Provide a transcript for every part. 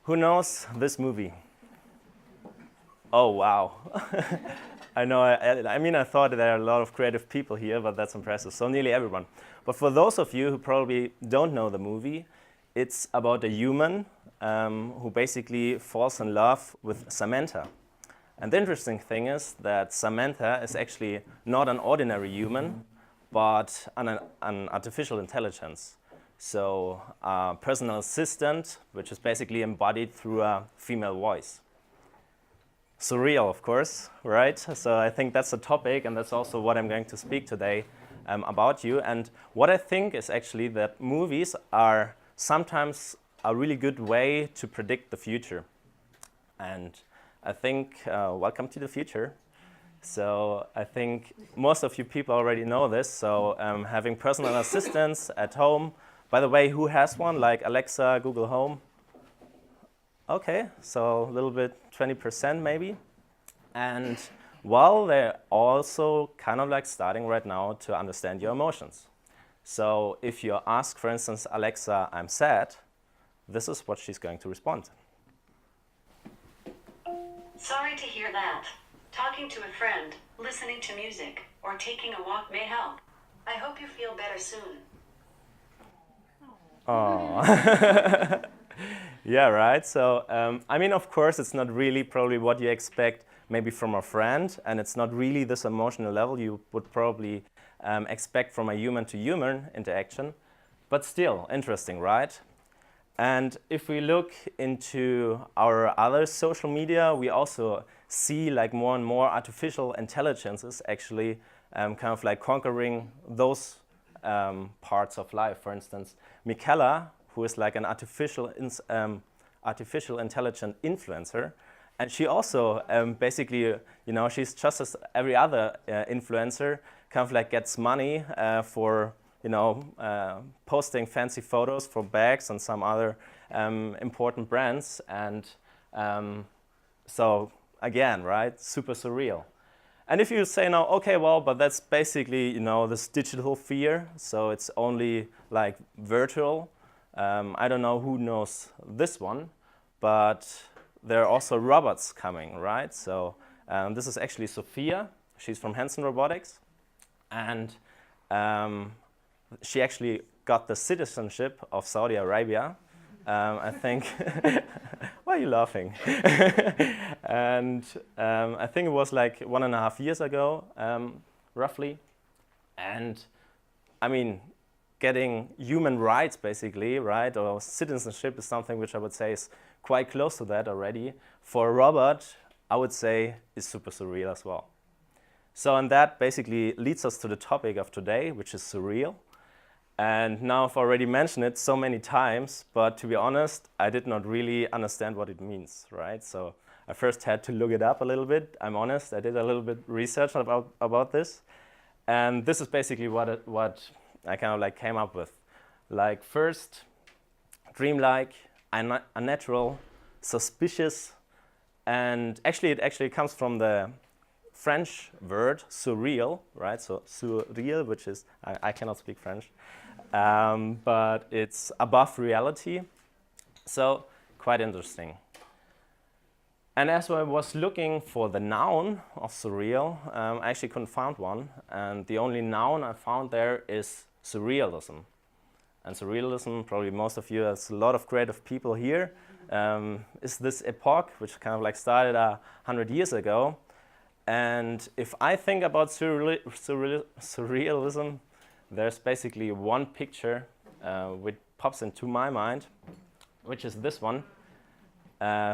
Who knows this movie? Oh, wow. I know, I mean, I thought there are a lot of creative people here, but that's impressive. So nearly everyone. But for those of you who probably don't know the movie, it's about a human who basically falls in love with Samantha. And the interesting thing is that Samantha is actually not an ordinary human, but an artificial intelligence. So a personal assistant, which is basically embodied through a female voice. Surreal, of course, right? So I think that's the topic, and that's also what I'm going to speak today about you. And what I think is actually that movies are sometimes a really good way to predict the future. And I think, welcome to the future. So I think most of you people already know this. So having personal assistants at home. By the way, who has one, like Alexa, Google Home? Okay, so a little bit, 20% maybe. And well, they're also kind of like starting right now to understand your emotions. So if you ask, for instance, Alexa, I'm sad, this is what she's going to respond. Sorry to hear that. Talking to a friend, listening to music, or taking a walk may help. I hope you feel better soon. Oh, yeah, right. So, I mean, of course, it's not really probably what you expect maybe from a friend, and it's not really this emotional level you would probably expect from a human-to-human interaction, but still interesting, right? And if we look into our other social media, we also see like more and more artificial intelligences actually kind of like conquering those parts of life. For instance, Michaela, who is like an artificial intelligent influencer, and she also basically, you know, she's just as every other influencer, kind of like gets money for, you know, posting fancy photos for bags and some other important brands, and so again, right, super surreal. And if you say now, okay, well, but that's basically, you know, this digital fear, so it's only like virtual. I don't know who knows this one, but there are also robots coming, right? So this is actually Sophia. She's from Hanson Robotics, and she actually got the citizenship of Saudi Arabia. I think, why are you laughing? And I think it was like 1.5 years ago, roughly. And I mean, getting human rights basically, right, or citizenship is something which I would say is quite close to that already. For a robot, I would say is super surreal as well. So, and that basically leads us to the topic of today, which is surreal. And now I've already mentioned it so many times, but to be honest, I did not really understand what it means, right? So I first had to look it up a little bit. I'm honest, I did a little bit research about this. And this is basically what I kind of like came up with. Like first, dreamlike, unnatural, suspicious, and actually it actually comes from the French word surreal, right? So surreal, which is, I cannot speak French, but it's above reality. So quite interesting. And as I was looking for the noun of surreal, I actually couldn't find one. And the only noun I found there is surrealism. And surrealism, probably most of you, there's a lot of creative people here, is this epoch, which kind of like started 100 years ago. And if I think about surrealism, there's basically one picture which pops into my mind, which is this one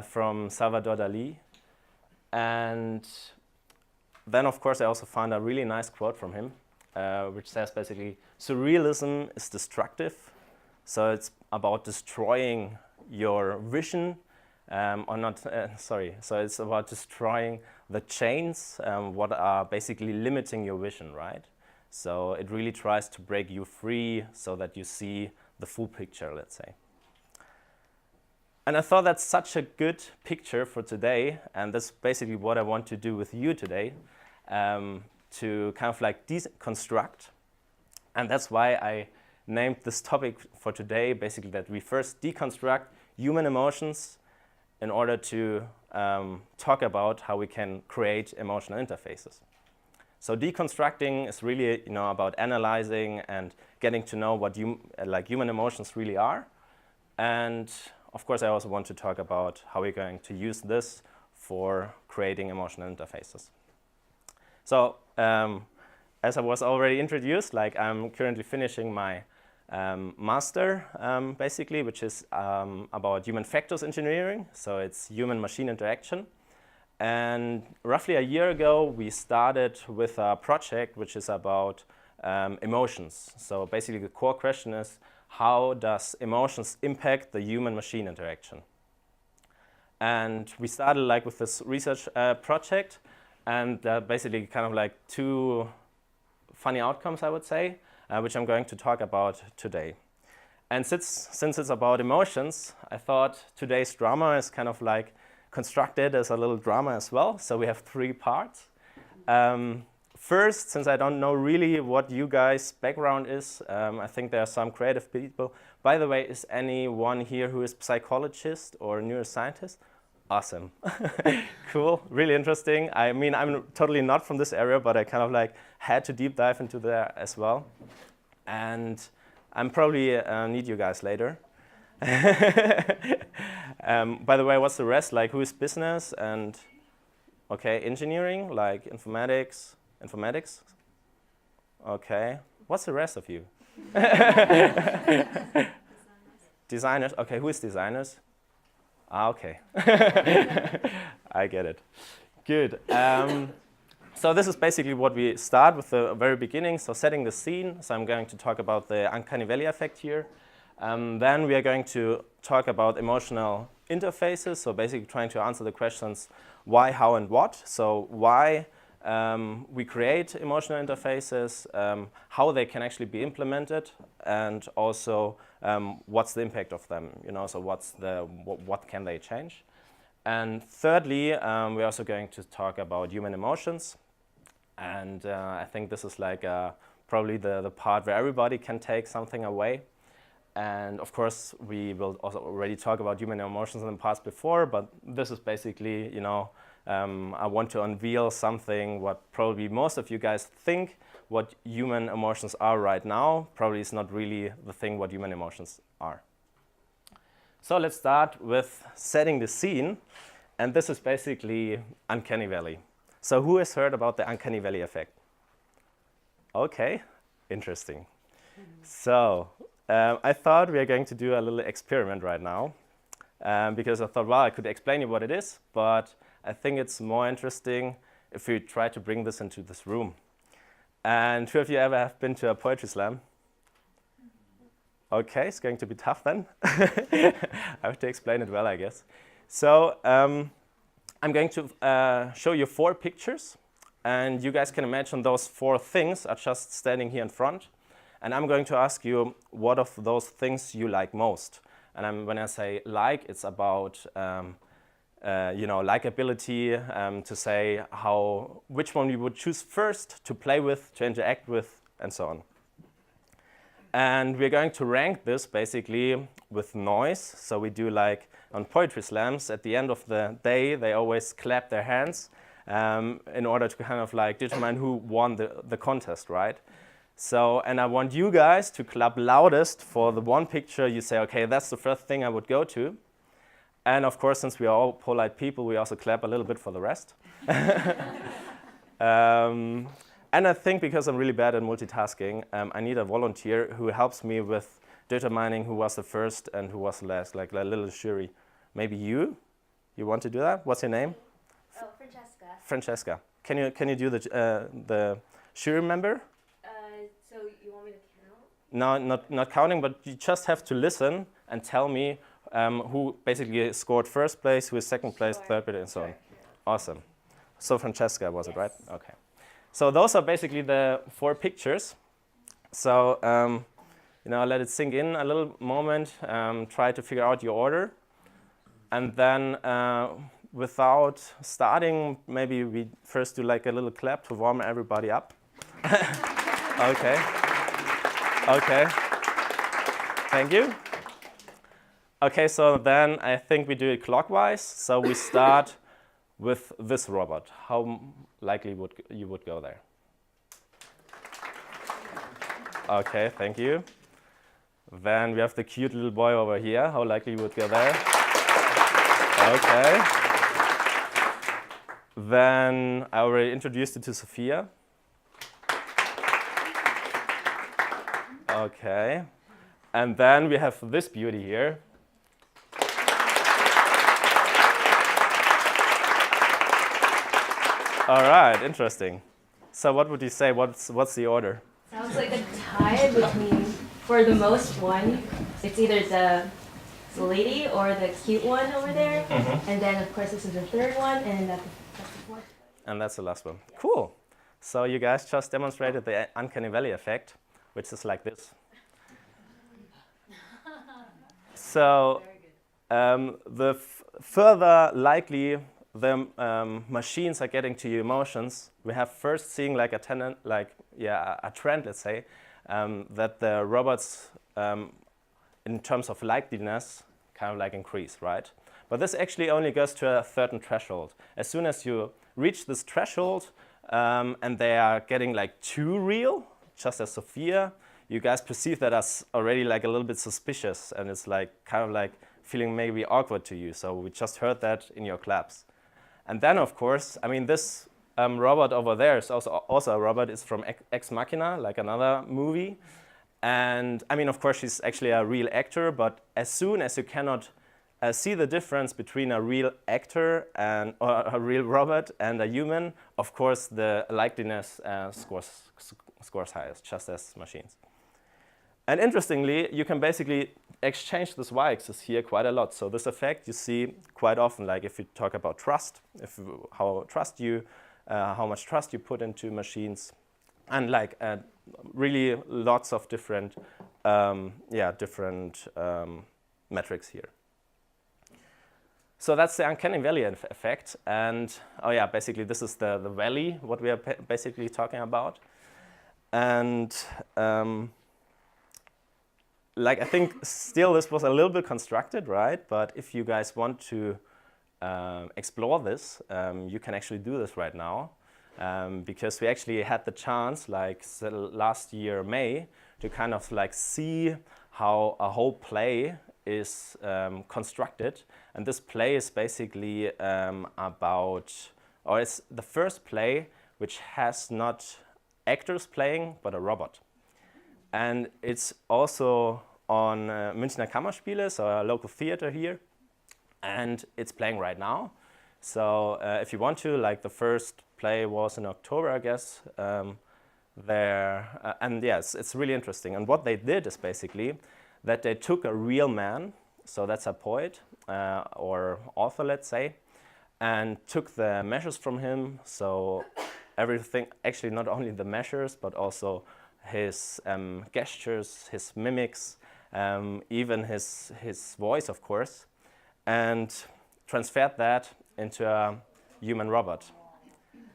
from Salvador Dali. And then, of course, I also found a really nice quote from him, which says basically, surrealism is destructive. So it's about destroying your vision or not, sorry, so it's about destroying the chains, what are basically limiting your vision, right? So it really tries to break you free so that you see the full picture, let's say. And I thought that's such a good picture for today, and that's basically what I want to do with you today, to kind of like deconstruct. And that's why I named this topic for today, basically that we first deconstruct human emotions in order to talk about how we can create emotional interfaces. So deconstructing is really, about analyzing and getting to know what human emotions really are. And of course, I also want to talk about how we're going to use this for creating emotional interfaces. So, as I was already introduced, I'm currently finishing my master, basically, which is about human factors engineering. So it's human-machine interaction. And roughly a year ago, we started with a project which is about emotions. So basically, the core question is, how does emotions impact the human-machine interaction? And we started with this research project, and basically kind of like two funny outcomes, I would say, which I'm going to talk about today. And since it's about emotions, I thought today's drama is kind of like constructed as a little drama as well. So we have 3 parts. First, since I don't know really what you guys' background is, I think there are some creative people. By the way, is anyone here who is psychologist or neuroscientist? Awesome. Cool, really interesting. I mean, I'm totally not from this area, but I kind of had to deep dive into that as well. And I'm probably need you guys later. By the way, what's the rest? Who is business and, okay, engineering, informatics? Informatics? Okay. What's the rest of you? Designers. Okay, who is designers? Okay. I get it. Good. So this is basically what we start with the very beginning, so setting the scene. So I'm going to talk about the uncanny valley effect here. Then we are going to talk about emotional interfaces, so basically trying to answer the questions why, how, and what. So why we create emotional interfaces, how they can actually be implemented, and also what's the impact of them, so what can they change. And thirdly, we're also going to talk about human emotions. And I think this is probably the part where everybody can take something away. And of course, we will also already talk about human emotions in the past before, but this is basically, I want to unveil something what probably most of you guys think what human emotions are right now. Probably is not really the thing what human emotions are. So let's start with setting the scene. And this is basically uncanny valley. So who has heard about the uncanny valley effect? Okay, interesting. So I thought we are going to do a little experiment right now because I thought, well, I could explain you what it is, but I think it's more interesting if we try to bring this into this room. And who of you ever have been to a poetry slam? Okay, it's going to be tough then. I have to explain it well, I guess. So I'm going to show you 4 pictures, and you guys can imagine those 4 things are just standing here in front. And I'm going to ask you what of those things you like most. And when I say like, it's about likability, to say which one you would choose first to play with, to interact with, and so on. And we're going to rank this basically with noise. So we do on poetry slams, at the end of the day, they always clap their hands in order to kind of determine who won the contest, right? So, and I want you guys to clap loudest for the one picture you say, okay, that's the first thing I would go to. And of course, since we are all polite people, we also clap a little bit for the rest. And I think because I'm really bad at multitasking, I need a volunteer who helps me with determining who was the first and who was the last, like a little jury. Maybe you? You want to do that? What's your name? Oh, Francesca. Francesca. Can you do the jury member? So you want me to count? No, not counting, but you just have to listen and tell me who basically scored first place, who is second place, third place, and so on. Sure. Awesome. So Francesca, was it right? Okay. So those are basically the 4 pictures. So let it sink in a little moment. Try to figure out your order, and then without starting, maybe we first do like a little clap to warm everybody up. Okay. Okay. Thank you. Okay, so then I think we do it clockwise. So we start with this robot. How likely you would go there? Okay, thank you. Then we have the cute little boy over here. How likely you would go there? Okay. Then I already introduced you to Sophia. Okay. And then we have this beauty here. All right, interesting. So what would you say? What's the order? Sounds like a tie between, for the most one, it's either the lady or the cute one over there. Mm-hmm. And then, of course, this is the third one, and that's the fourth. And that's the last one. Cool. So you guys just demonstrated the uncanny valley effect, which is like this. So the further likely the machines are getting to your emotions, we have first seeing like a trend, let's say, that the robots, in terms of likeliness, kind of like increase, right? But this actually only goes to a certain threshold. As soon as you reach this threshold and they are getting like too real, just as Sophia, you guys perceive that as already like a little bit suspicious, and it's like kind of like feeling maybe awkward to you. So we just heard that in your claps. And then, of course, I mean, this robot over there is also a robot. It's from Ex Machina, like another movie. And I mean, of course, she's actually a real actor, but as soon as you cannot see the difference between a real actor or a real robot and a human, of course, the likeliness scores highest, just as machines. And interestingly, you can basically exchange this y-axis here quite a lot. So this effect you see quite often, like if you talk about trust, how much trust you put into machines, and like really lots of different metrics here. So that's the uncanny valley effect, and basically this is the valley what we are basically talking about, and I think still this was a little bit constructed, right? But if you guys want to explore this, you can actually do this right now, because we actually had the chance, last year May, to kind of see how a whole play is constructed. And this play is basically it's the first play which has not actors playing, but a robot. And it's also on Münchner Kammerspiele, so a local theater here, and it's playing right now. So if you want to, the first play was in October, I guess, and yes, it's really interesting. And what they did is basically that they took a real man, so that's a poet or author, let's say, and took the measures from him. So everything, actually not only the measures, but also his gestures, his mimics, even his voice, of course, and transferred that into a human robot.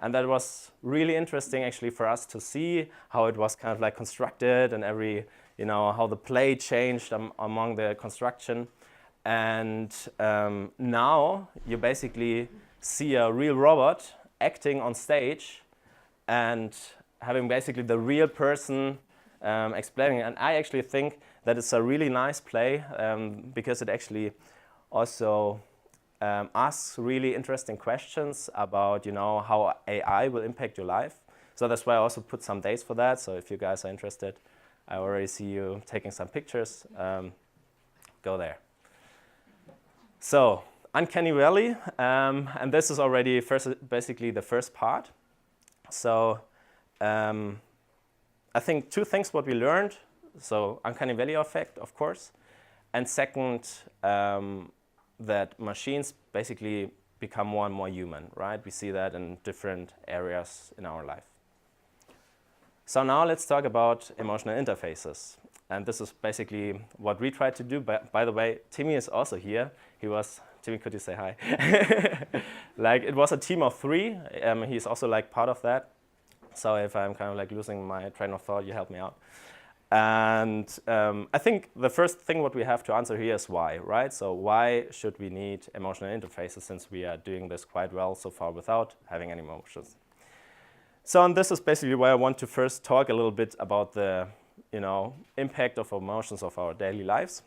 And that was really interesting, actually, for us to see how it was kind of constructed, and how the play changed among the construction. And now you basically see a real robot acting on stage and having basically the real person explaining. And I actually think that it's a really nice play because it actually also asks really interesting questions about how AI will impact your life. So that's why I also put some dates for that. So if you guys are interested, I already see you taking some pictures. Go there. So uncanny valley, and this is already basically the first part. So I think two things what we learned. So uncanny valley effect, of course, And second, that machines basically become more and more human, right? We see that in different areas in our life. So now let's talk about emotional interfaces. And this is basically what we tried to do. By the way, Timmy is also here. Timmy, could you say hi? Like, it was a team of 3. He's also like part of that. So if I'm kind of like losing my train of thought, you help me out. And I think the first thing what we have to answer here is why, right? So why should we need emotional interfaces, since we are doing this quite well so far without having any emotions? So and this is basically where I want to first talk a little bit about the impact of emotions of our daily lives.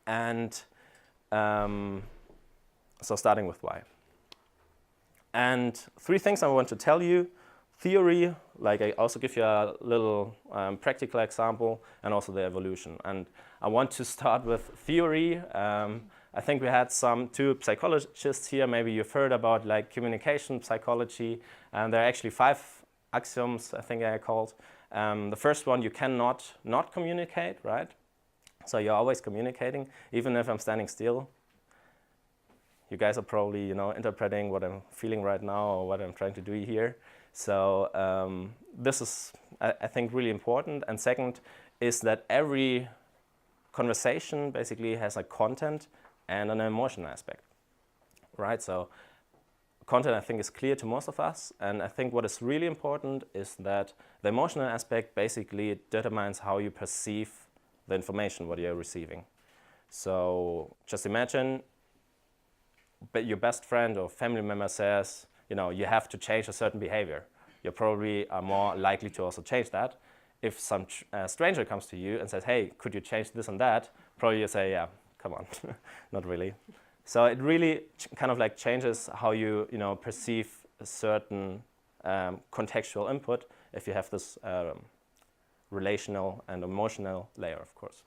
And so starting with why. And 3 things I want to tell you. Theory, like I also give you a little practical example, and also the evolution. And I want to start with theory. I think we had 2 psychologists here. Maybe you've heard about like communication psychology. And there are actually 5 axioms, I think I called. The first one, you cannot not communicate, right? So you're always communicating, even if I'm standing still. You guys are probably, interpreting what I'm feeling right now or what I'm trying to do here. So this is, I think, really important. And second is that every conversation basically has a content and an emotion aspect, right? So content, I think, is clear to most of us. And I think what is really important is that the emotional aspect basically determines how you perceive the information, what you're receiving. So just imagine your best friend or family member says, you have to change a certain behavior. You probably are more likely to also change that. If some stranger comes to you and says, hey, could you change this and that? Probably you say, yeah, come on, not really. So it really kind of like changes how you, perceive a certain contextual input if you have this relational and emotional layer, of course.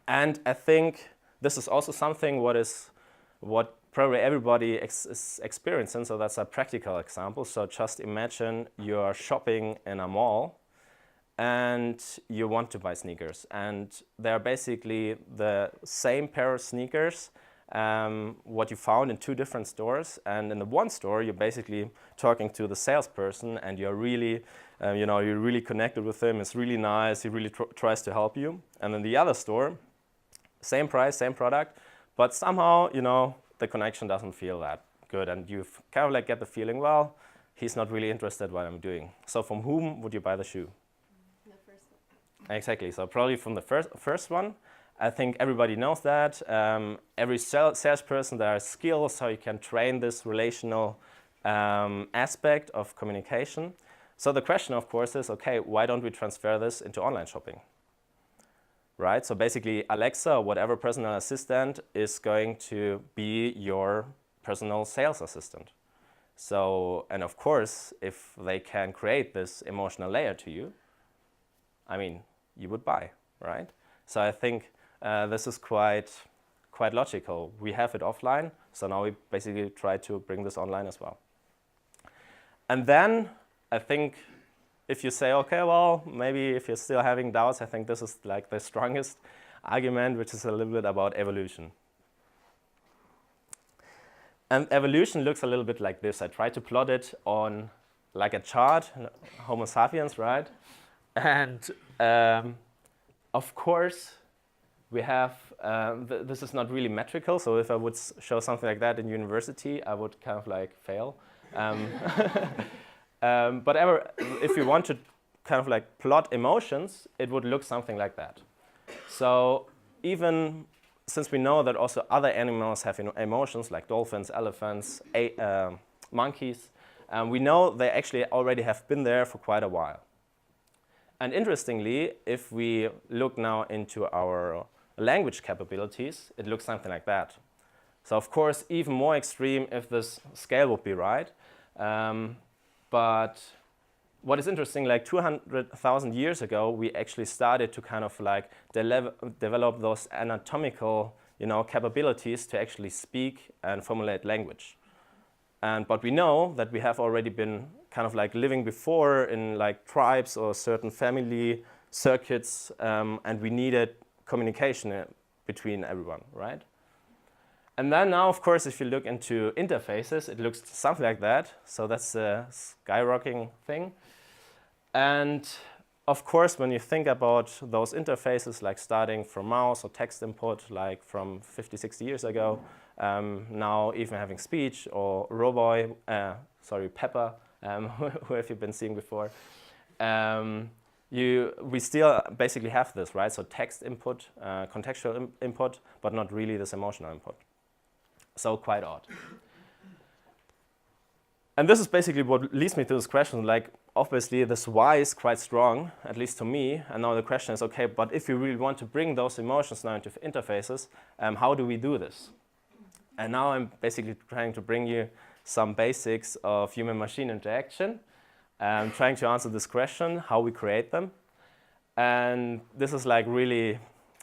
And I think this is also something what probably everybody is experiencing, so that's a practical example. So just imagine you're shopping in a mall and you want to buy sneakers, and they're basically the same pair of sneakers what you found in 2 different stores. And in the one store, you're basically talking to the salesperson, and you're really, you're really connected with him. It's really nice. He really tries to help you. And in the other store, same price, same product, but somehow, the connection doesn't feel that good, and you kind of like get the feeling, well, he's not really interested in what I'm doing. So from whom would you buy the shoe? The first one. Exactly. So probably from the first one. I think everybody knows that. Every salesperson, there are skills how you can train this relational aspect of communication. So the question, of course, is, okay, why don't we transfer this into online shopping? Right? So basically, Alexa, or whatever personal assistant, is going to be your personal sales assistant. So, and of course, if they can create this emotional layer to you, I mean, you would buy, right? So I think this is quite logical. We have it offline, so now we basically try to bring this online as well. And then I think if you say, okay, well, maybe if you're still having doubts, I think this is like the strongest argument, which is a little bit about evolution. And evolution looks a little bit like this. I tried to plot it on like a chart, Homo sapiens, right? And of course, we have, this is not really metrical, so if I would show something like that in university, I would kind of like fail. But if you want to kind of like plot emotions, it would look something like that. So even since we know that also other animals have emotions, like dolphins, elephants, monkeys, we know they actually already have been there for quite a while. And interestingly, if we look now into our language capabilities, it looks something like that. So of course, even more extreme if this scale would be right. But what is interesting, like 200,000 years ago, we actually started to kind of like develop those anatomical, capabilities to actually speak and formulate language. But we know that we have already been kind of like living before in like tribes or certain family circuits, and we needed communication between everyone, right? And then now, of course, if you look into interfaces, it looks something like that. So that's the skyrocketing thing. And of course, when you think about those interfaces, like starting from mouse or text input, like from 50, 60 years ago, now even having speech or Pepper, who have you been seeing before? We still basically have this, right? So text input, contextual input, but not really this emotional input. So quite odd. And this is basically what leads me to this question, like obviously this why is quite strong, at least to me, and now the question is, okay, but if you really want to bring those emotions now into interfaces, how do we do this? And now I'm basically trying to bring you some basics of human-machine interaction, trying to answer this question, how we create them. And this is like really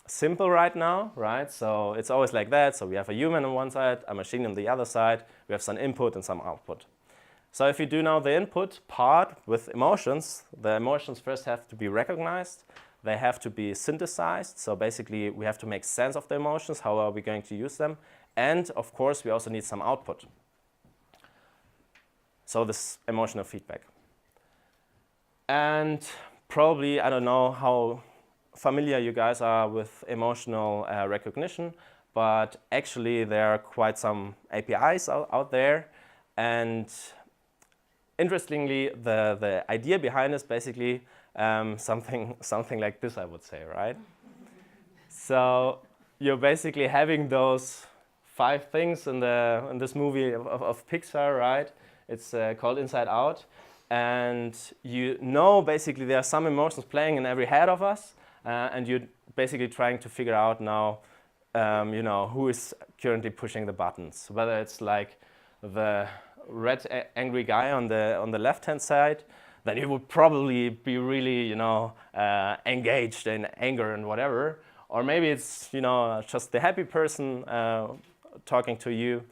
simple right now, right? So it's always like that. So we have a human on one side, a machine on the other side. We have some input and some output. So if you do now the input part with emotions, the emotions first have to be recognized. They have to be synthesized. So basically, we have to make sense of the emotions. How are we going to use them? And of course, we also need some output. So this emotional feedback. And probably, I don't know how familiar you guys are with emotional recognition, but actually there are quite some APIs out there. And interestingly, the idea behind is basically something like this, I would say, right? So you're basically having those 5 things in this movie of Pixar, right? It's called Inside Out. And you know basically there are some emotions playing in every head of us. And you're basically trying to figure out now, who is currently pushing the buttons. Whether it's like the red angry guy on the left-hand side, then he would probably be really, engaged in anger and whatever. Or maybe it's, just the happy person talking to you.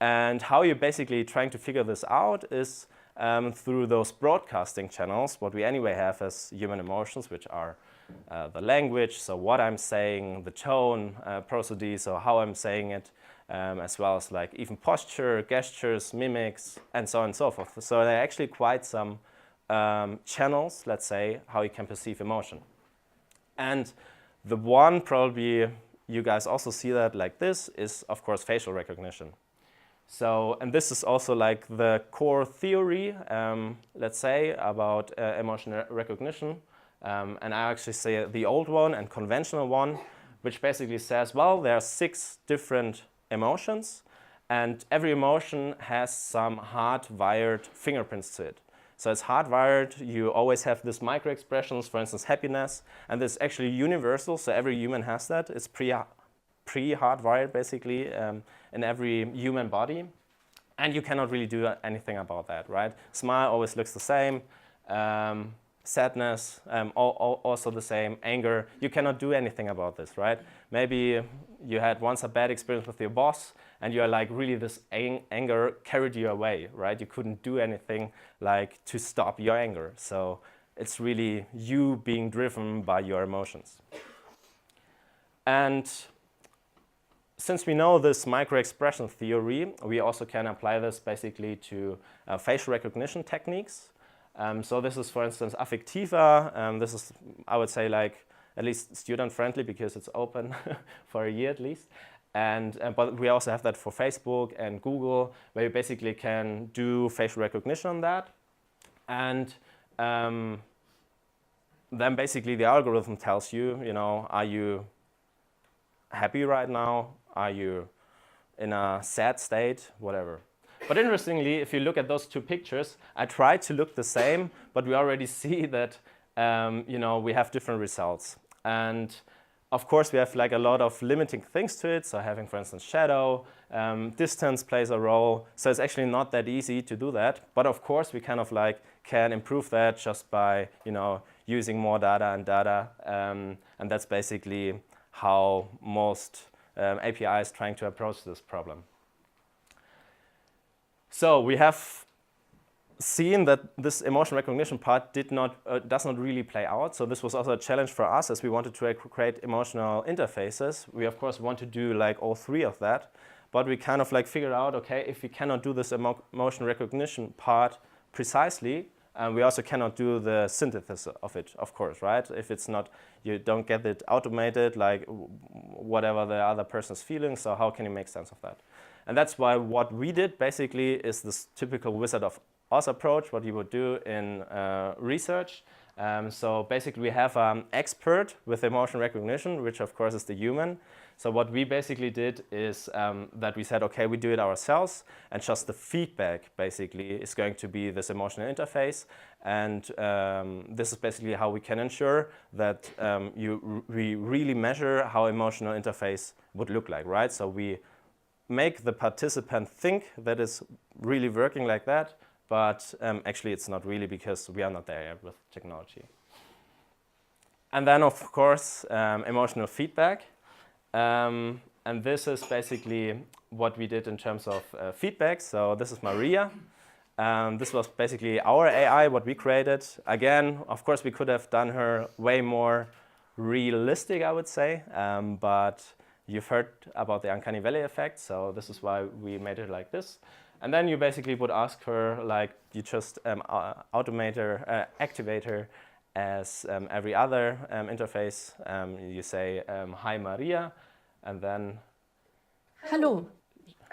And how you're basically trying to figure this out is through those broadcasting channels, what we anyway have as human emotions, which are the language, so what I'm saying, the tone, prosody, so how I'm saying it, as well as like even posture, gestures, mimics, and so on and so forth. So there are actually quite some channels, let's say, how you can perceive emotion. And the one probably you guys also see that like this is, of course, facial recognition. So, and this is also like the core theory, let's say, about emotional recognition. And I actually say the old one and conventional one, which basically says, well, there are 6 different emotions, and every emotion has some hardwired fingerprints to it. So it's hardwired. You always have these micro expressions, for instance, happiness, and this is actually universal. So every human has that. It's pre-hardwired, basically, in every human body. And you cannot really do anything about that, right? Smile always looks the same. Sadness, also the same. Anger, you cannot do anything about this, right? Maybe you had once a bad experience with your boss, and you're like, really, this anger carried you away, right? You couldn't do anything like to stop your anger. So it's really you being driven by your emotions. And since we know this micro-expression theory, we also can apply this basically to facial recognition techniques. So this is, for instance, Affectiva. This is, I would say, like at least student-friendly because it's open for a year at least. And but we also have that for Facebook and Google, where you basically can do facial recognition on that. And then basically the algorithm tells you, are you happy right now? Are you in a sad state? Whatever. But interestingly, if you look at those 2 pictures, I tried to look the same, but we already see that we have different results. And of course, we have like a lot of limiting things to it. So having, for instance, shadow, distance plays a role. So it's actually not that easy to do that. But of course, we kind of like can improve that just by using more data. And that's basically how most APIs trying to approach this problem. So we have seen that this emotion recognition part does not really play out. So this was also a challenge for us as we wanted to create emotional interfaces. We of course want to do like all three of that, but we kind of like figured out, okay, if we cannot do this emotion recognition part precisely, we also cannot do the synthesis of it, of course, right? If it's not, you don't get it automated, like whatever the other person's feeling, so how can you make sense of that? And that's why what we did basically is this typical Wizard of Oz approach, what you would do in research. So basically we have an expert with emotion recognition, which of course is the human. So what we basically did is that we said, okay, we do it ourselves, and just the feedback basically is going to be this emotional interface. And this is basically how we can ensure that we really measure how emotional interface would look like, right? So we make the participant think that it's really working like that, but actually it's not really, because we are not there yet with technology. And then of course emotional feedback. And this is basically what we did in terms of feedback. So this is Maria. This was basically our AI, what we created. Again, of course, we could have done her way more realistic, I would say. But you've heard about the uncanny valley effect, so this is why we made it like this. And then you basically would ask her, like, you just activate her as every other interface. You say, hi Maria, and then... Hallo,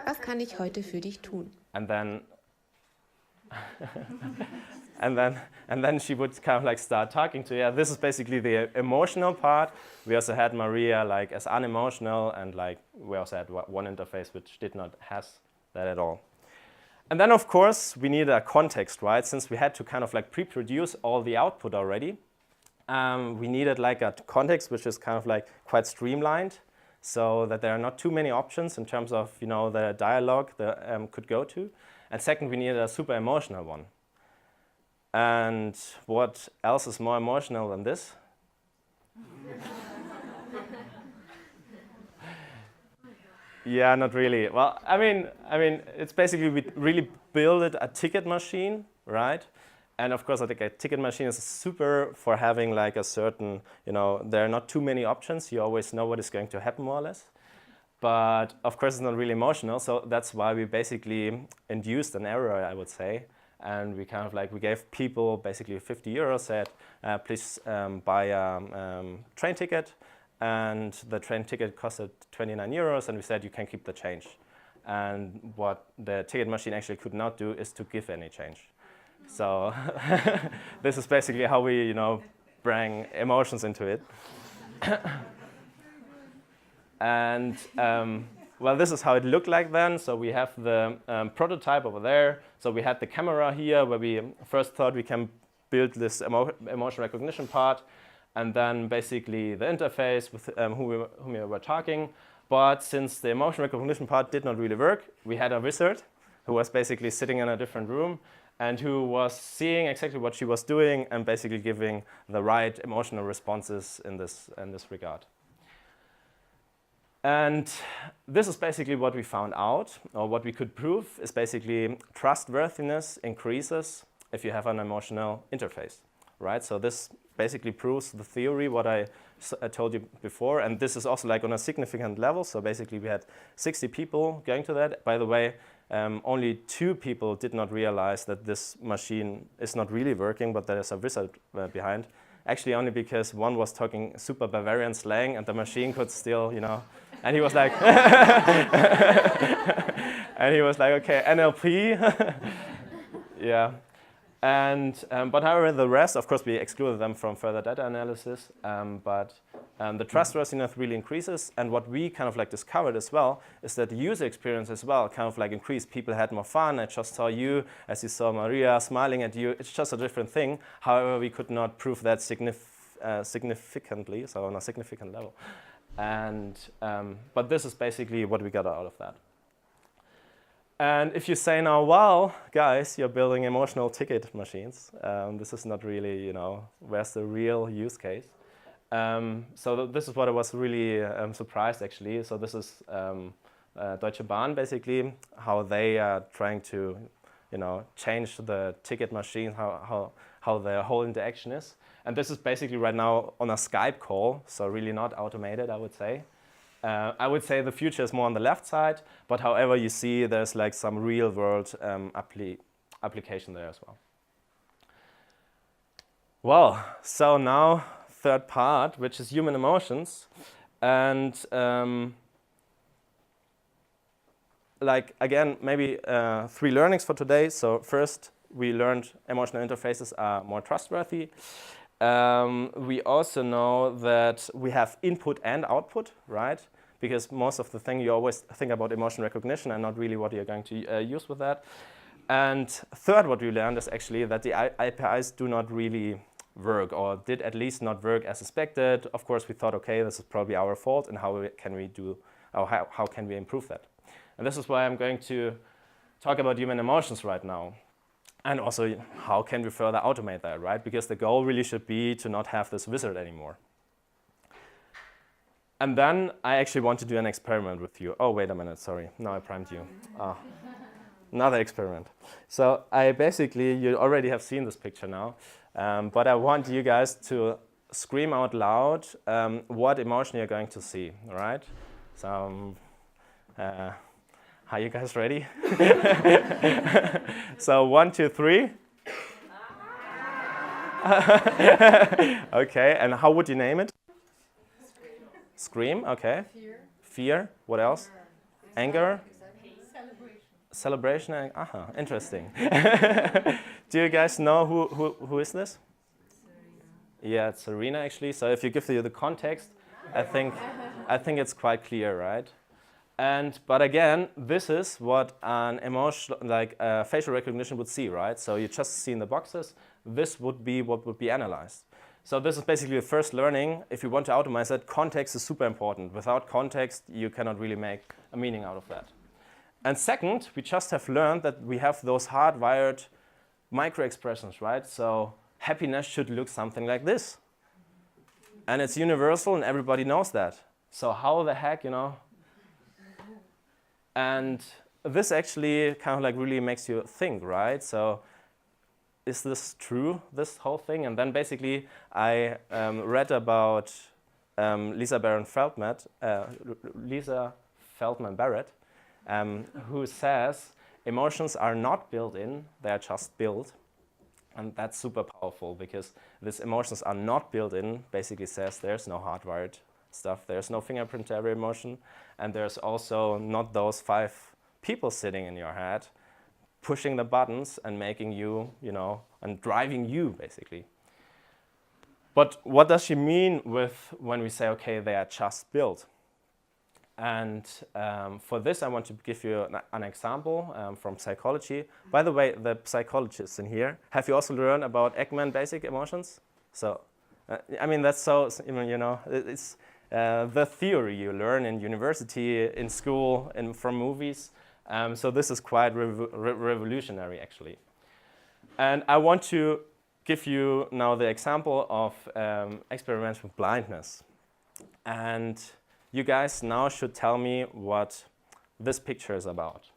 was kann ich heute für dich tun? And then... and then she would kind of like start talking to you. Yeah, this is basically the emotional part. We also had Maria like as unemotional, and like we also had one interface which did not has that at all. And then of course we needed a context, right? Since we had to kind of like pre-produce all the output already, we needed like a context which is kind of like quite streamlined, so that there are not too many options in terms of, you know, the dialogue that could go to. And second, we needed a super emotional one. And what else is more emotional than this? Yeah, not really. Well, I mean, it's basically we really built a ticket machine, right? And of course, I think a ticket machine is super for having like a certain, you know, there are not too many options. You always know what is going to happen more or less. But of course, it's not really emotional. So that's why we basically induced an error, I would say. And we kind of like, we gave people basically 50 euros, said, please buy a train ticket. And the train ticket costed 29 euros. And we said, you can keep the change. And what the ticket machine actually could not do is to give any change. So this is basically how we, you know, bring emotions into it. And well, this is how it looked like then. So we have the prototype over there. So we had the camera here, where we first thought we can build this emotion recognition part, and then basically the interface with whom we were talking. But since the emotion recognition part did not really work, we had a wizard who was basically sitting in a different room and who was seeing exactly what she was doing and basically giving the right emotional responses in this regard. And this is basically what we found out, or what we could prove, is basically trustworthiness increases if you have an emotional interface, right? So this basically proves the theory, what I told you before, and this is also like on a significant level. So basically we had 60 people going to that. By the way, only 2 people did not realize that this machine is not really working, but there is a wizard behind. Actually, only because one was talking super Bavarian slang and the machine could still, you know, and he was like, and he was like, okay, NLP, yeah. And but however, the rest, of course, we excluded them from further data analysis. But the trustworthiness really increases. And what we kind of like discovered as well is that the user experience as well kind of like increased. People had more fun. I just saw you, as you saw Maria smiling at you. It's just a different thing. However, we could not prove that significantly, so on a significant level. And but this is basically what we got out of that. And if you say now, well, guys, you're building emotional ticket machines, this is not really, you know, where's the real use case? So this is what I was really surprised, actually. So this is Deutsche Bahn, basically, how they are trying to change the ticket machine, how the whole interaction is. And this is basically right now on a Skype call, so really not automated, I would say. I would say the future is more on the left side, but however you see there's like some real world application there as well. Well, so now third part, which is human emotions. And like again, maybe 3 learnings for today. So first, we learned emotional interfaces are more trustworthy. We also know that we have input and output, right? Because most of the thing you always think about emotion recognition and not really what you're going to use with that. And third, what we learned is actually that the APIs do not really work, or did at least not work as expected. Of course, we thought, okay, this is probably our fault, and how can we improve that? And this is why I'm going to talk about human emotions right now. And also, how can we further automate that, right? Because the goal really should be to not have this wizard anymore. And then I actually want to do an experiment with you. Oh, wait a minute, sorry. No, I primed you. Another experiment. So you already have seen this picture now. But I want you guys to scream out loud what emotion you're going to see, all right? So, are you guys ready? So 1, 2, 3. Okay, and how would you name it? Scream, okay. Fear, what else? Anger? Celebration, interesting. Do you guys know who is this? Yeah, it's Serena actually. So if you give you the context, I think it's quite clear, right? But again, this is what an emotion, like facial recognition would see, right? So you just see in the boxes, this would be what would be analyzed. So this is basically the first learning. If you want to automate that, context is super important. Without context, you cannot really make a meaning out of that. And second, we just have learned that we have those hardwired micro-expressions, right? So happiness should look something like this. And it's universal and everybody knows that. So how the heck, And this actually kind of like really makes you think, right? So is this true, this whole thing? And then basically I read about Lisa Feldman Barrett, who says emotions are not built in, they are just built. And that's super powerful because these emotions are not built in basically says there's no hardwired stuff, there's no fingerprint to every emotion, and there's also not those 5 people sitting in your head pushing the buttons and making you, and driving you basically. But what does she mean when we say, okay, they are just built? And for this, I want to give you an example from psychology. By the way, the psychologists in here, have you also learned about Ekman basic emotions? So, that's so, it's the theory you learn in university, in school, and from movies. So this is quite revolutionary, actually. And I want to give you now the example of experiments with blindness. And you guys now should tell me what this picture is about.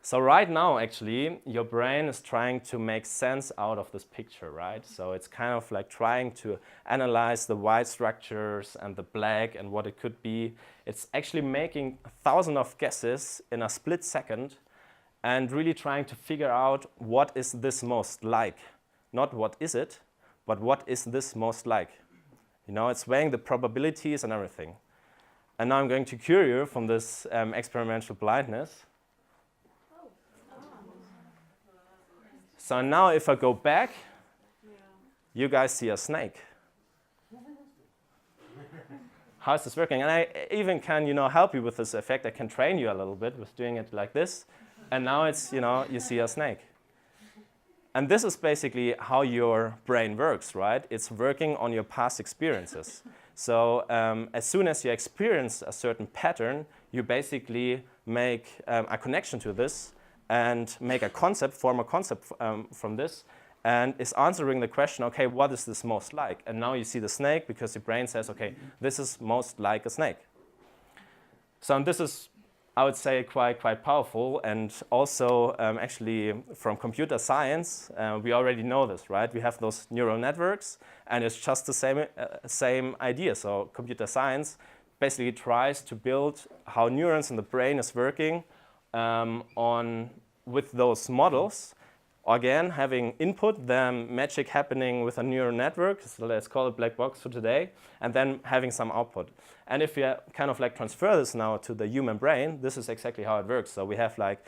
So right now, actually, your brain is trying to make sense out of this picture, right? So it's kind of like trying to analyze the white structures and the black and what it could be. It's actually making 1,000 of guesses in a split second and really trying to figure out what is this most like. Not what is it, but what is this most like. It's weighing the probabilities and everything. And now I'm going to cure you from this experimental blindness. So now if I go back, you guys see a snake. How is this working? And I even can, help you with this effect. I can train you a little bit with doing it like this. And now it's, you see a snake. And this is basically how your brain works, right? It's working on your past experiences. So as soon as you experience a certain pattern, you basically make a connection to this and make a concept, form a concept from this, and is answering the question, okay, what is this most like? And now you see the snake because your brain says, okay, this is most like a snake. So this is I would say quite powerful, and also actually from computer science, we already know this, right? We have those neural networks, and it's just the same idea. So computer science basically tries to build how neurons in the brain is working with those models. Again, having input, then magic happening with a neural network, so let's call it black box for today, and then having some output. And if we kind of like transfer this now to the human brain, this is exactly how it works. So we have like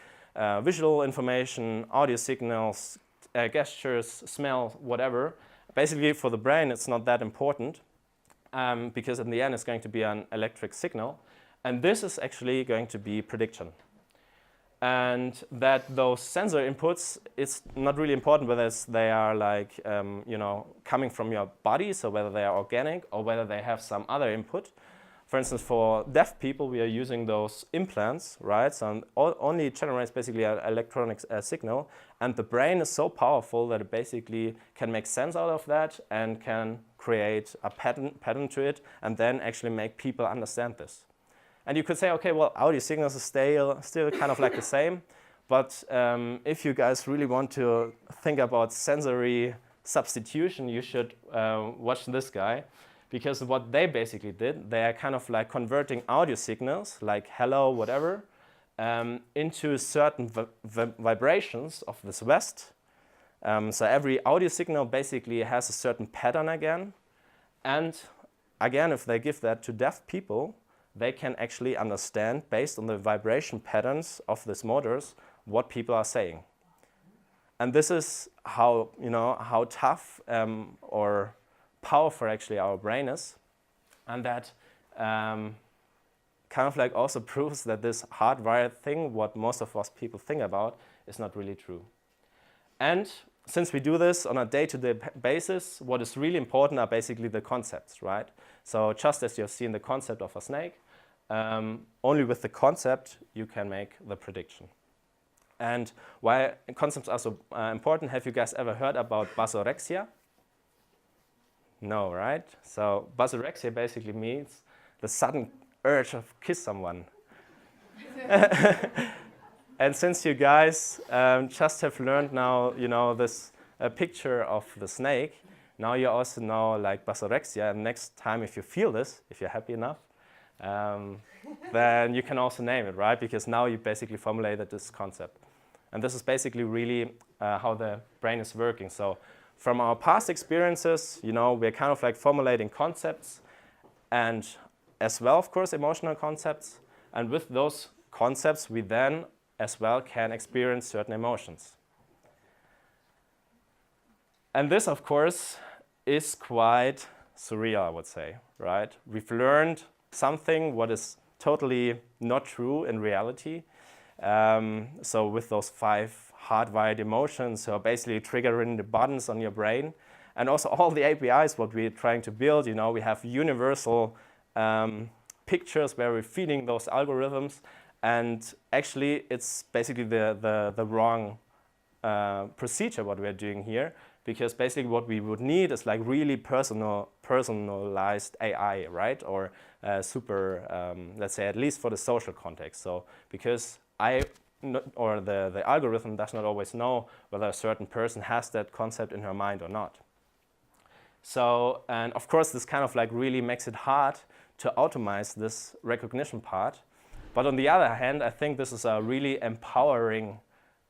visual information, audio signals, gestures, smell, whatever. Basically for the brain, it's not that important because in the end, it's going to be an electric signal. And this is actually going to be prediction. And that those sensor inputs, it's not really important whether they are like, coming from your body, so whether they are organic or whether they have some other input. For instance, for deaf people, we are using those implants, right? So only generates basically an electronic signal. And the brain is so powerful that it basically can make sense out of that and can create a pattern to it and then actually make people understand this. And you could say, okay, well, audio signals are still kind of like the same. But if you guys really want to think about sensory substitution, you should watch this guy. Because what they basically did, they are kind of like converting audio signals, like hello, whatever, into certain vibrations of this vest. So every audio signal basically has a certain pattern again. And again, if they give that to deaf people, they can actually understand, based on the vibration patterns of these motors, what people are saying. And this is how tough or powerful actually our brain is. And that kind of like also proves that this hardwired thing, what most of us people think about, is not really true. And since we do this on a day-to-day basis, what is really important are basically the concepts, right? So just as you've seen the concept of a snake, only with the concept you can make the prediction. And why concepts are so important, have you guys ever heard about basorexia? No, right? So basorexia basically means the sudden urge of kiss someone. And since you guys just have learned now, this picture of the snake, now you also know like basorexia. And next time if you feel this, if you're happy enough, then you can also name it, right? Because now you basically formulated this concept. And this is basically really how the brain is working. So from our past experiences, we're kind of like formulating concepts and as well, of course, emotional concepts. And with those concepts, we then as well can experience certain emotions. And this, of course, is quite surreal, I would say, right? We've learned something what is totally not true in reality. So with those 5 hardwired emotions, so basically triggering the buttons on your brain, and also all the APIs what we're trying to build, we have universal pictures where we're feeding those algorithms, and actually it's basically the wrong procedure what we're doing here, because basically what we would need is like really personalized AI, right? Or super, let's say at least for the social context. So because the algorithm does not always know whether a certain person has that concept in her mind or not. So, and of course this kind of like really makes it hard to automate this recognition part. But on the other hand, I think this is a really empowering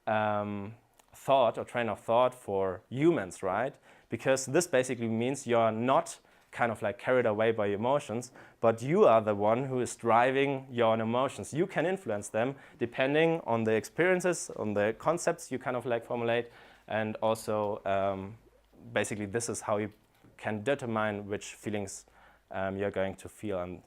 thought or train of thought for humans, right? Because this basically means you're not kind of like carried away by emotions, but you are the one who is driving your own emotions. You can influence them depending on the experiences, on the concepts you kind of like formulate, and also basically this is how you can determine which feelings you're going to feel. And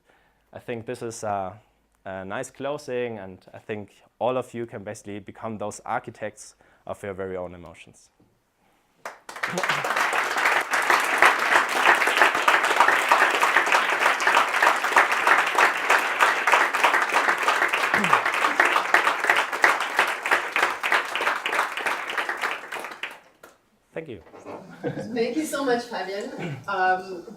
I think this is a nice closing, and I think all of you can basically become those architects of your very own emotions. Thank you. Thank you so much, Fabian.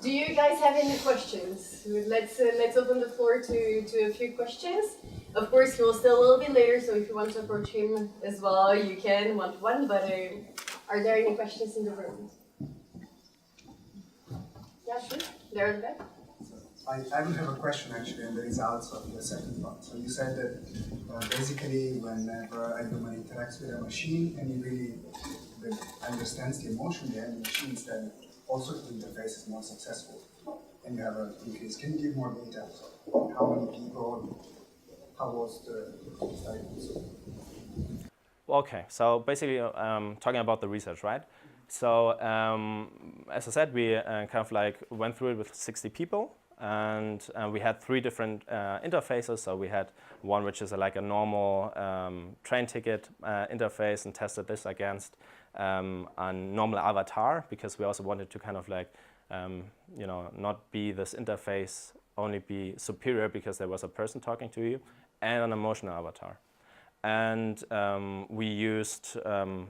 Do you guys have any questions? Let's open the floor to a few questions. Of course, he will stay a little bit later, so if you want to approach him as well, you can one-to-one, but are there any questions in the room? Yeah, sure. There in the back. I would have a question actually on the results of the second part. So you said that basically whenever a human interacts with a machine and he really understands the emotion behind the machines, then also the interface is more successful and you have an increase. Can you give more data? How many people? How was the study? Okay, so basically talking about the research, right? So as I said, we kind of like went through it with 60 people. And we had 3 different interfaces. So we had one which is like a normal train ticket interface, and tested this against a normal avatar, because we also wanted to kind of like not be this interface only be superior because there was a person talking to you, and an emotional avatar. And we used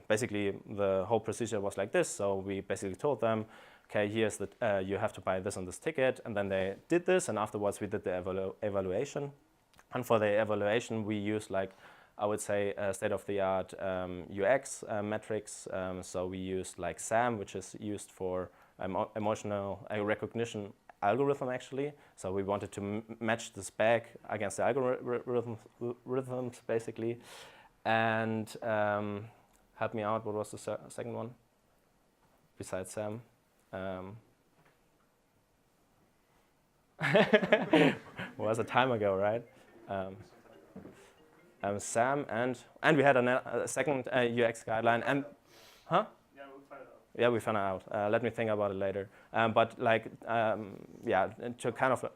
basically the whole procedure was like this. So we basically told them, okay, here's the, you have to buy this on this ticket. And then they did this, and afterwards we did the evaluation. And for the evaluation, we used, like, I would say, state-of-the-art UX metrics. So we used like SAM, which is used for emotional recognition algorithm, actually. So we wanted to match this back against the algorithms, basically. And help me out, what was the second one besides SAM? Was a time ago, right? SAM and we had a second UX guideline, and yeah, we found it out. Let me think about it later. But like, yeah, to kind of. Okay,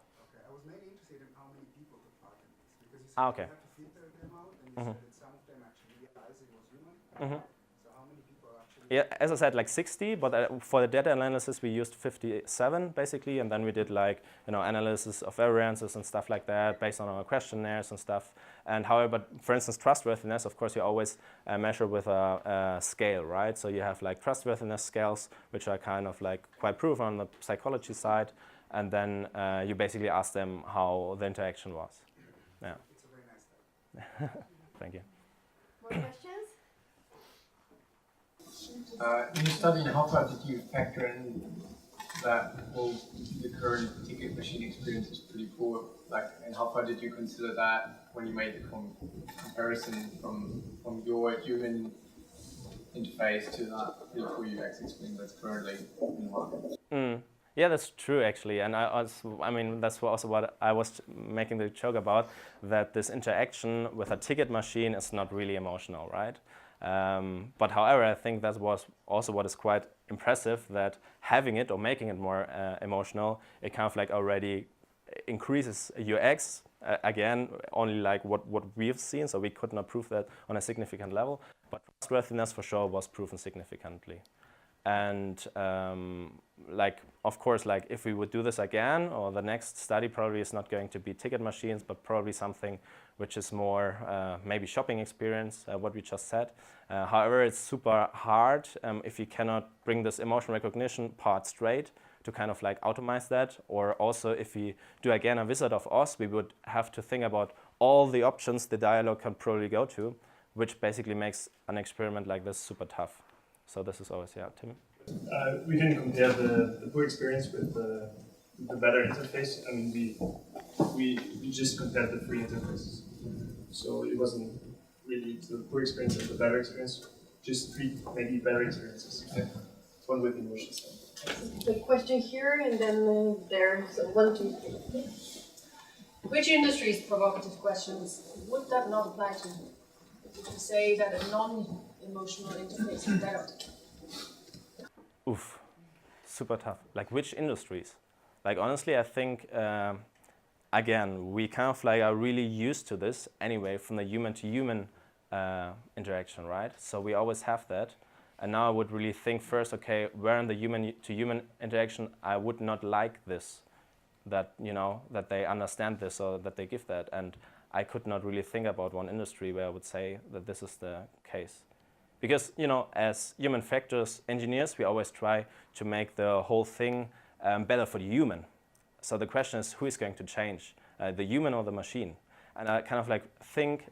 I was mainly interested in how many people took part in this, because you said Okay. you have to filter them out, and you said that some of them actually realized it was human. So how many people actually? Yeah, as I said, like 60, but for the data analysis, we used 57 basically, and then we did like, analysis of variances and stuff like that based on our questionnaires and stuff. And however, for instance, trustworthiness, of course, you always measure with a scale, right? So you have like trustworthiness scales, which are kind of like quite proven on the psychology side, and then you basically ask them how the interaction was. Yeah. It's a very nice study. Thank you. More questions? In your study, how far did you factor in that the current ticket machine experience is pretty poor? Like, and how far did you consider that when you made the comparison from your human interface to that pretty poor UX experience that's currently in the market? Yeah, that's true actually, and I mean that's also what I was making the joke about, that this interaction with a ticket machine is not really emotional, right? But however, I think that was also what is quite impressive, that having it or making it more emotional, it kind of like already increases UX, again, only like what we've seen, so we could not prove that on a significant level, but trustworthiness for sure was proven significantly. And like, of course, like if we would do this again, or the next study probably is not going to be ticket machines, but probably something which is more maybe shopping experience, what we just said. However, it's super hard if you cannot bring this emotion recognition part straight to kind of like automate that, or also if we do again a Wizard of Oz, we would have to think about all the options the dialogue can probably go to, which basically makes an experiment like this super tough. So this is always, yeah, Tim? We didn't compare the poor experience with the better interface. I mean, we just compared the three interfaces. So it wasn't really the poor experience and the better experience, just three maybe better experiences. One with emotions. The question here, and then there. So 1, 2, 3. Which industries, provocative questions, would that not apply to? Would you say that a non-emotional interface is better? Oof, super tough. Like which industries? Like honestly, I think, again, we kind of like are really used to this anyway from the human to human interaction, right? So we always have that. And now I would really think first, okay, where in the human to human interaction I would not like this, that, that they understand this or that they give that. And I could not really think about one industry where I would say that this is the case. Because, as human factors engineers, we always try to make the whole thing better for the human. So the question is, who is going to change, the human or the machine? And I kind of like think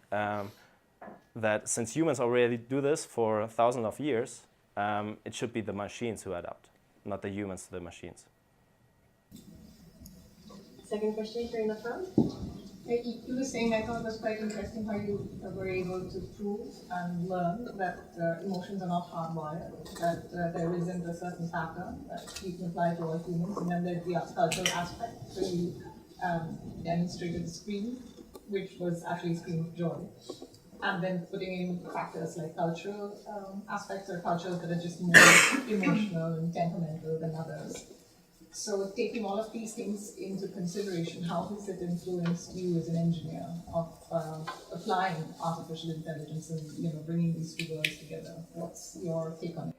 that since humans already do this for thousands of years, it should be the machines who adapt, not the humans to the machines. Second question here in the front. You were saying, I thought it was quite interesting how you were able to prove and learn that emotions are not hardwired, that there isn't a certain pattern that you can apply to all humans, and then there's the cultural aspect. So you demonstrated the scream, which was actually a scream of joy, and then putting in factors like cultural aspects or cultures that are just more emotional and temperamental than others. So taking all of these things into consideration, how has it influenced you as an engineer of applying artificial intelligence and bringing these two worlds together? What's your take on it?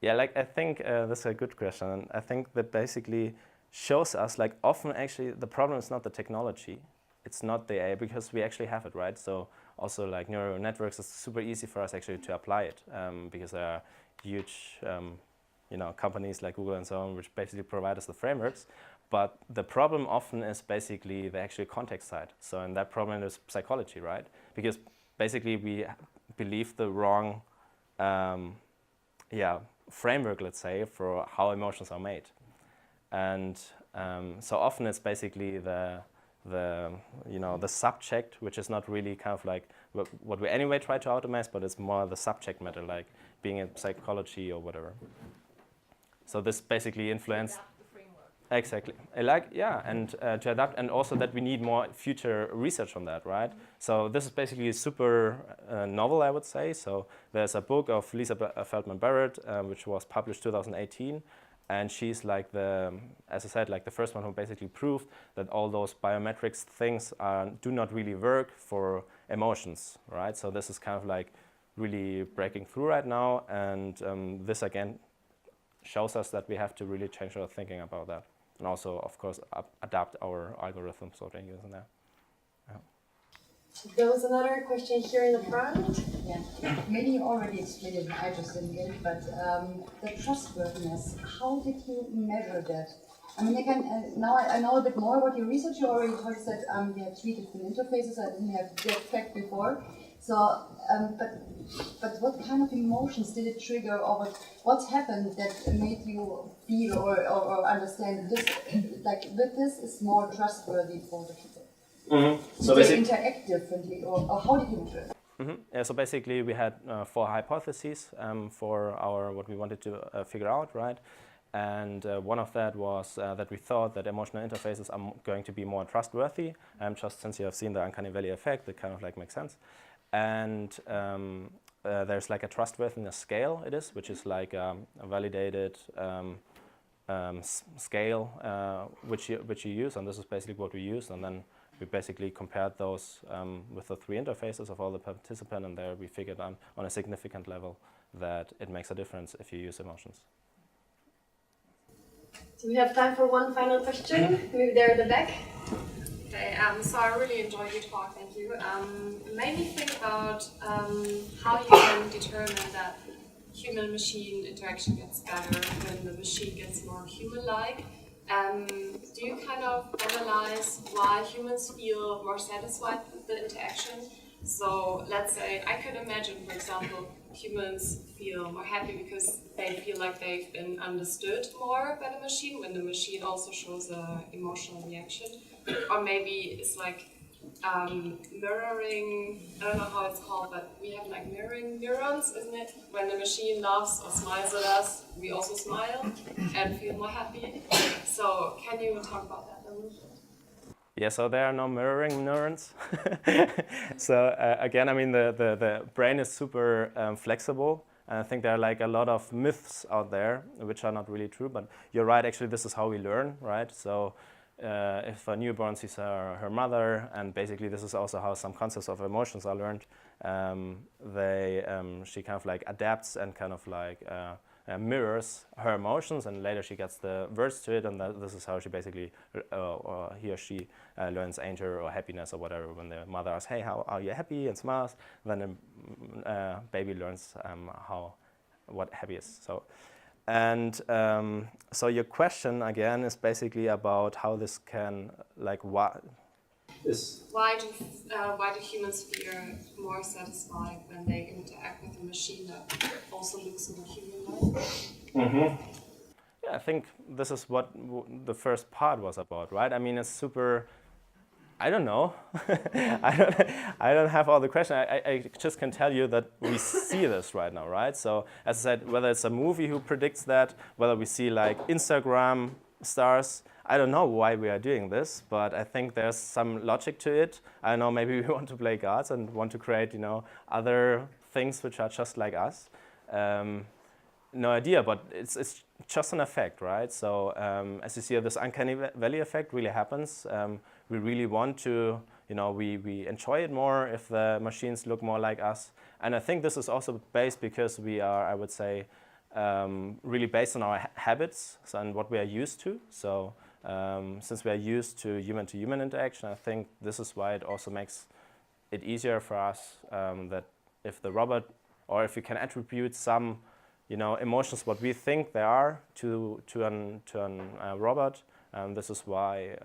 Yeah, like I think that's a good question. And I think that basically shows us like often actually the problem is not the technology, it's not the AI, because we actually have it, right? So also like neural networks, it's super easy for us actually to apply it because there are huge companies like Google and so on, which basically provide us the frameworks. But the problem often is basically the actual context side. So and that problem is psychology, right? Because basically we believe the wrong framework, let's say, for how emotions are made. And so often it's basically the subject, which is not really kind of like what we anyway try to automate, but it's more the subject matter, like being in psychology or whatever. So this basically influenced the framework. Exactly, and to adapt, and also that we need more future research on that, right? So this is basically super novel, I would say. So there's a book of Lisa Feldman Barrett, which was published 2018, and she's like as I said, like the first one who basically proved that all those biometrics things do not really work for emotions, right? So this is kind of like really breaking through right now, and this again shows us that we have to really change our thinking about that, and also, of course, adapt our algorithms so they're using that. There was another question here in the front. Yeah, maybe you already explained it, and I just didn't get it, but the trustworthiness, how did you measure that? I mean, now I know a bit more about your research. You already said you had 3 different interfaces. I didn't have that fact before. So, but what kind of emotions did it trigger, or what happened that made you feel or understand this? Like, with this is more trustworthy for the people. Mm-hmm. So they interact differently, or how did you measure it? Mm-hmm. Yeah, so basically we had 4 hypotheses for what we wanted to figure out, right? And one of that was that we thought that emotional interfaces are going to be more trustworthy. Just since you have seen the uncanny valley effect, it kind of like makes sense. And there's like a trustworthiness scale, which is like a validated scale which you use, and this is basically what we use. And then we basically compared those with the 3 interfaces of all the participants, and there we figured on a significant level that it makes a difference if you use emotions. Do we have time for one final question? Maybe there at the back. Okay, so I really enjoyed your talk, thank you. It made me think about how you can determine that human-machine interaction gets better when the machine gets more human-like. Do you kind of analyze why humans feel more satisfied with the interaction? So let's say, I could imagine, for example, humans feel more happy because they feel like they've been understood more by the machine when the machine also shows an emotional reaction. Or maybe it's like mirroring, I don't know how it's called, but we have like mirroring neurons, isn't it? When the machine laughs or smiles at us, we also smile and feel more happy. So can you talk about that a little bit? Yeah, so there are no mirroring neurons. So again, I mean, the brain is super flexible. And I think there are like a lot of myths out there, which are not really true. But you're right, actually, this is how we learn, right? So if a newborn sees her mother, and basically this is also how some concepts of emotions are learned, she kind of like adapts and kind of like mirrors her emotions, and later she gets the words to it, and this is how she basically, or he or she learns anger or happiness or whatever. When the mother asks, hey, how are you happy, and smiles, then the baby learns what happy is. So, and so your question again is basically about how this can, like, what? Yes. Why do humans feel more satisfied when they interact with a machine that also looks more human-like? Mm-hmm. Yeah, I think this is what the first part was about, right? I mean, it's super. I don't know. I don't have all the questions. I just can tell you that we see this right now, right? So as I said, whether it's a movie who predicts that, whether we see like Instagram stars, I don't know why we are doing this, but I think there's some logic to it. I don't know, maybe we want to play cards and want to create, other things which are just like us. No idea, but it's just an effect, right? So as you see, this uncanny valley effect really happens. We really want to, we enjoy it more if the machines look more like us. And I think this is also based because we are, I would say, really based on our habits and what we are used to. So since we are used to human interaction, I think this is why it also makes it easier for us that if the robot, or if we can attribute some emotions, what we think they are, to a robot. This is why,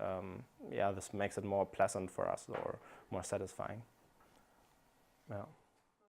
this makes it more pleasant for us or more satisfying. Yeah.